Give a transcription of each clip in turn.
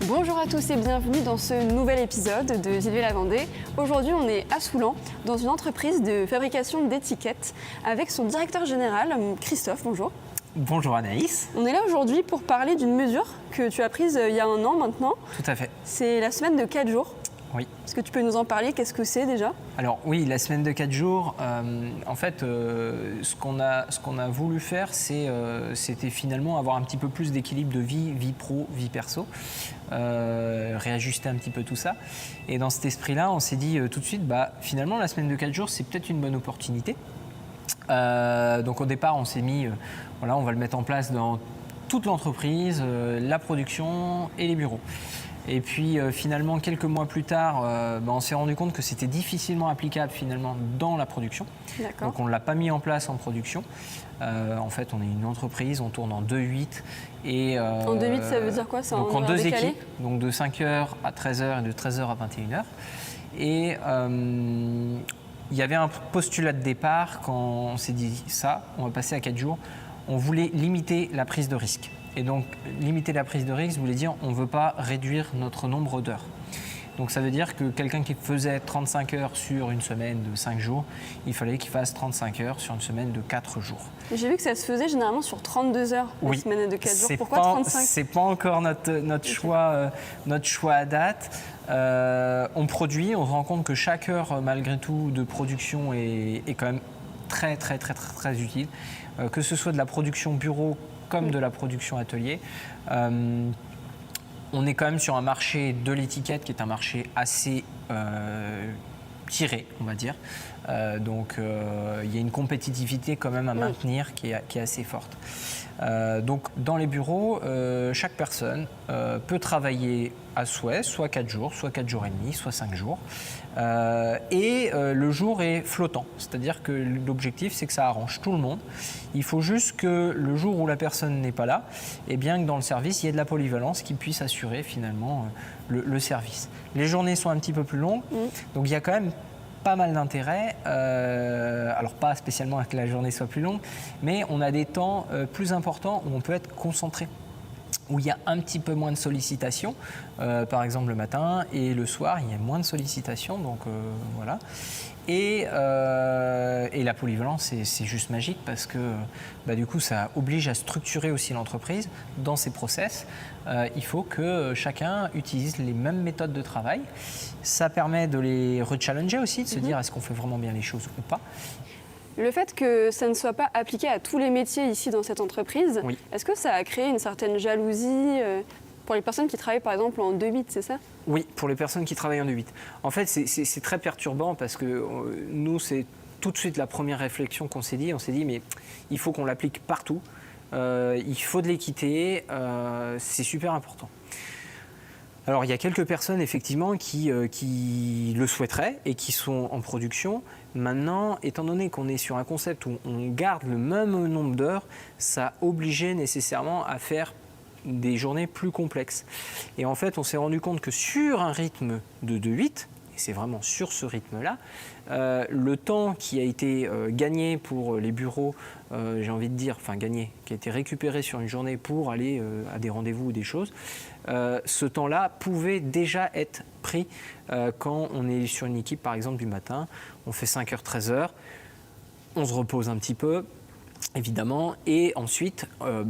Bonjour à tous et bienvenue dans ce nouvel épisode de Gilles la Vendée. Aujourd'hui, on est à Soulan, dans une entreprise de fabrication d'étiquettes, avec son directeur général, Christophe. Bonjour. Bonjour Anaïs. On est là aujourd'hui pour parler d'une mesure que tu as prise il y a un an maintenant. Tout à fait. C'est la semaine de 4 jours. Oui. Est-ce que tu peux nous en parler? Qu'est-ce que c'est déjà? Alors oui, la semaine de 4 jours, en fait, ce qu'on a voulu faire, c'était finalement avoir un petit peu plus d'équilibre de vie pro, vie perso, réajuster un petit peu tout ça. Et dans cet esprit-là, on s'est dit tout de suite, finalement, la semaine de 4 jours, c'est peut-être une bonne opportunité. Donc au départ, on s'est mis, on va le mettre en place dans toute l'entreprise, la production et les bureaux. Et puis finalement, quelques mois plus tard, on s'est rendu compte que c'était difficilement applicable finalement dans la production. D'accord. Donc on ne l'a pas mis en place en production. En fait, on est une entreprise, on tourne en 2-8. En 2-8, ça veut dire quoi? C'est donc en horaire deux décalé? équipes, donc de 5h à 13h et de 13h à 21h. Et il y avait un postulat de départ quand on s'est dit ça, on va passer à 4 jours. On voulait limiter la prise de risque. Et donc, limiter la prise de risque voulait dire on ne veut pas réduire notre nombre d'heures. Donc, ça veut dire que quelqu'un qui faisait 35 heures sur une semaine de 5 jours, il fallait qu'il fasse 35 heures sur une semaine de 4 jours. J'ai vu que ça se faisait généralement sur 32 heures, la semaine de 4 jours. Pourquoi 35? C'est pas encore notre choix à date. On produit, on se rend compte que chaque heure, malgré tout, de production est quand même très utile. Que ce soit de la production bureau comme de la production atelier. On est quand même sur un marché de l'étiquette qui est un marché assez tiré, on va dire. Donc il y a une compétitivité quand même à maintenir qui est assez forte. Donc dans les bureaux, chaque personne peut travailler à souhait, soit 4 jours, soit 4 jours et demi, soit 5 jours. Le jour est flottant, c'est-à-dire que l'objectif c'est que ça arrange tout le monde. Il faut juste que le jour où la personne n'est pas là, et bien que dans le service il y ait de la polyvalence qui puisse assurer finalement le service. Les journées sont un petit peu plus longues, donc il y a quand même pas mal d'intérêt, alors pas spécialement que la journée soit plus longue, mais on a des temps plus importants où on peut être concentré, où il y a un petit peu moins de sollicitations, par exemple le matin, et le soir il y a moins de sollicitations, donc voilà. Et la polyvalence, c'est juste magique parce que du coup, ça oblige à structurer aussi l'entreprise dans ses process. Il faut que chacun utilise les mêmes méthodes de travail. Ça permet de les rechallenger aussi, de se dire est-ce qu'on fait vraiment bien les choses ou pas. Le fait que ça ne soit pas appliqué à tous les métiers ici dans cette entreprise, est-ce que ça a créé une certaine jalousie pour les personnes qui travaillent par exemple en 2-8, c'est ça? Oui, pour les personnes qui travaillent en 2-8. En fait, c'est très perturbant parce que nous, c'est tout de suite la première réflexion qu'on s'est dit. On s'est dit, mais il faut qu'on l'applique partout. Il faut de l'équité, c'est super important. Alors, il y a quelques personnes, effectivement, qui le souhaiteraient et qui sont en production. Maintenant, étant donné qu'on est sur un concept où on garde le même nombre d'heures, ça obligeait nécessairement à faire des journées plus complexes. Et en fait, on s'est rendu compte que sur un rythme de 2-8, et c'est vraiment sur ce rythme-là, le temps qui a été gagné pour les bureaux, j'ai envie de dire, enfin gagné, qui a été récupéré sur une journée pour aller à des rendez-vous ou des choses, ce temps-là pouvait déjà être pris quand on est sur une équipe, par exemple, du matin. On fait 5h, 13h, on se repose un petit peu, évidemment, et ensuite,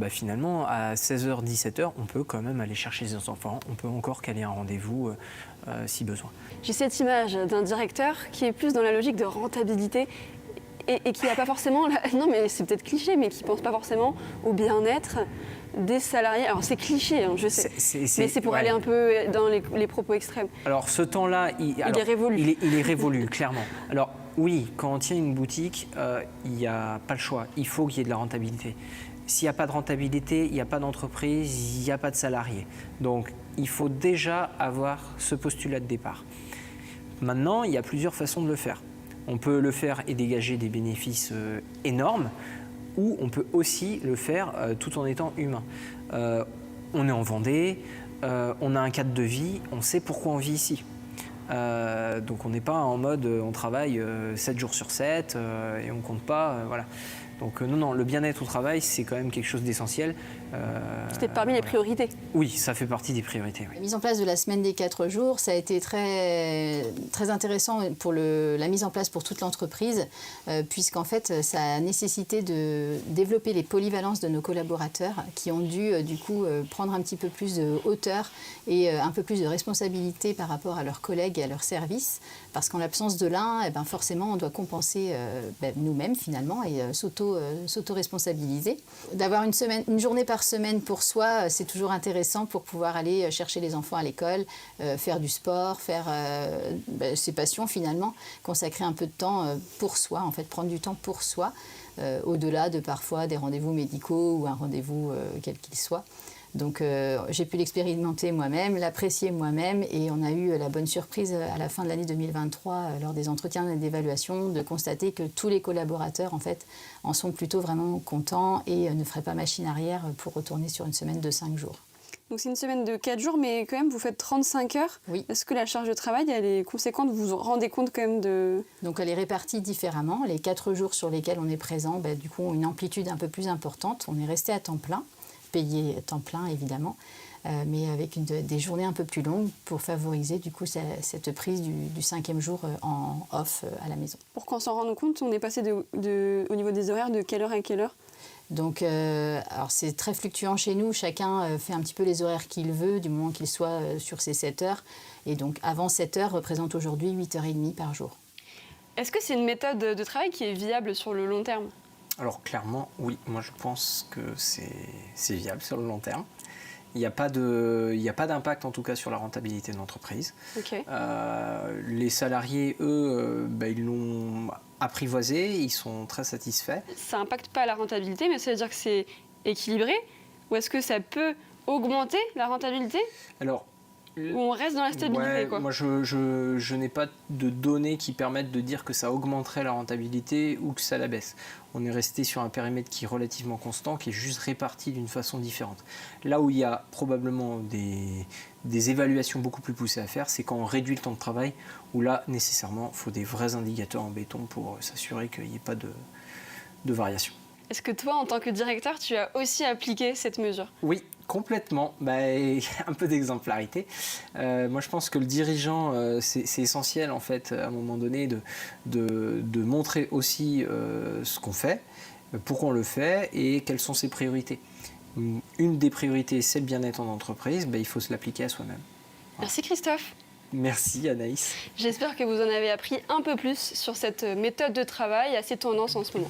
finalement, à 16h, 17h, on peut quand même aller chercher ses enfants, on peut encore caler un rendez-vous si besoin. J'ai cette image d'un directeur qui est plus dans la logique de rentabilité et qui n'a pas forcément, non mais c'est peut-être cliché, mais qui ne pense pas forcément au bien-être des salariés. Alors c'est cliché, je sais, mais c'est pour aller un peu dans les propos extrêmes. Alors ce temps-là, il est révolu. Il est révolu, clairement. Alors oui, quand on tient une boutique, il n'y a pas le choix. Il faut qu'il y ait de la rentabilité. S'il n'y a pas de rentabilité, il n'y a pas d'entreprise, il n'y a pas de salariés. Donc il faut déjà avoir ce postulat de départ. Maintenant, il y a plusieurs façons de le faire. On peut le faire et dégager des bénéfices énormes, ou on peut aussi le faire tout en étant humain. On est en Vendée, on a un cadre de vie, on sait pourquoi on vit ici. Donc on n'est pas en mode on travaille 7 jours sur 7 et on ne compte pas. Voilà. Donc non, le bien-être au travail, c'est quand même quelque chose d'essentiel. C'était parmi les priorités. Oui, ça fait partie des priorités. Oui. La mise en place de la semaine des 4 jours, ça a été très, très intéressant pour la mise en place pour toute l'entreprise, puisqu'en fait, ça a nécessité de développer les polyvalences de nos collaborateurs qui ont dû, du coup, prendre un petit peu plus de hauteur et un peu plus de responsabilité par rapport à leurs collègues et à leurs services, parce qu'en l'absence de l'un, eh ben, forcément, on doit compenser nous-mêmes, finalement, et s'auto-responsabiliser. D'avoir une journée par semaine pour soi, c'est toujours intéressant pour pouvoir aller chercher les enfants à l'école, faire du sport, faire ses passions finalement, consacrer un peu de temps pour soi, en fait, prendre du temps pour soi, au-delà de parfois des rendez-vous médicaux ou un rendez-vous quel qu'il soit. Donc j'ai pu l'expérimenter moi-même, l'apprécier moi-même et on a eu la bonne surprise à la fin de l'année 2023 lors des entretiens d'évaluation de constater que tous les collaborateurs en fait en sont plutôt vraiment contents et ne feraient pas machine arrière pour retourner sur une semaine de 5 jours. Donc c'est une semaine de 4 jours, mais quand même vous faites 35 heures. Oui. Est-ce que la charge de travail elle est conséquente? Vous vous rendez compte quand même de... Donc elle est répartie différemment. Les 4 jours sur lesquels on est présent, du coup ont une amplitude un peu plus importante. On est resté à temps plein, payé à temps plein évidemment, mais avec des journées un peu plus longues pour favoriser du coup cette prise du 5e jour en off à la maison. Pour qu'on s'en rende compte, on est passé au niveau des horaires de quelle heure à quelle heure? Donc, alors c'est très fluctuant chez nous. Chacun fait un petit peu les horaires qu'il veut, du moment qu'il soit sur ses 7 heures. Et donc, avant 7 heures représente aujourd'hui 8h30 par jour. Est-ce que c'est une méthode de travail qui est viable sur le long terme? Alors clairement, oui. Moi, je pense que c'est viable sur le long terme. Il n'y a pas d'impact, en tout cas, sur la rentabilité de l'entreprise. Okay. Les salariés, eux, ils l'ont apprivoisé, ils sont très satisfaits. Ça n'impacte pas la rentabilité, mais ça veut dire que c'est équilibré? Ou est-ce que ça peut augmenter la rentabilité? Alors, ou on reste dans la stabilité, quoi? Moi, je n'ai pas de données qui permettent de dire que ça augmenterait la rentabilité ou que ça la baisse. On est resté sur un périmètre qui est relativement constant, qui est juste réparti d'une façon différente. Là où il y a probablement des évaluations beaucoup plus poussées à faire, c'est quand on réduit le temps de travail, où là, nécessairement, il faut des vrais indicateurs en béton pour s'assurer qu'il n'y ait pas de variation. Est-ce que toi, en tant que directeur, tu as aussi appliqué cette mesure? Oui, complètement. Un peu d'exemplarité. Moi, je pense que le dirigeant, c'est essentiel, en fait, à un moment donné, de montrer aussi ce qu'on fait, pourquoi on le fait et quelles sont ses priorités. Une des priorités, c'est le bien-être en entreprise. Il faut se l'appliquer à soi-même. Voilà. Merci Christophe. Merci Anaïs. J'espère que vous en avez appris un peu plus sur cette méthode de travail assez tendance en ce moment.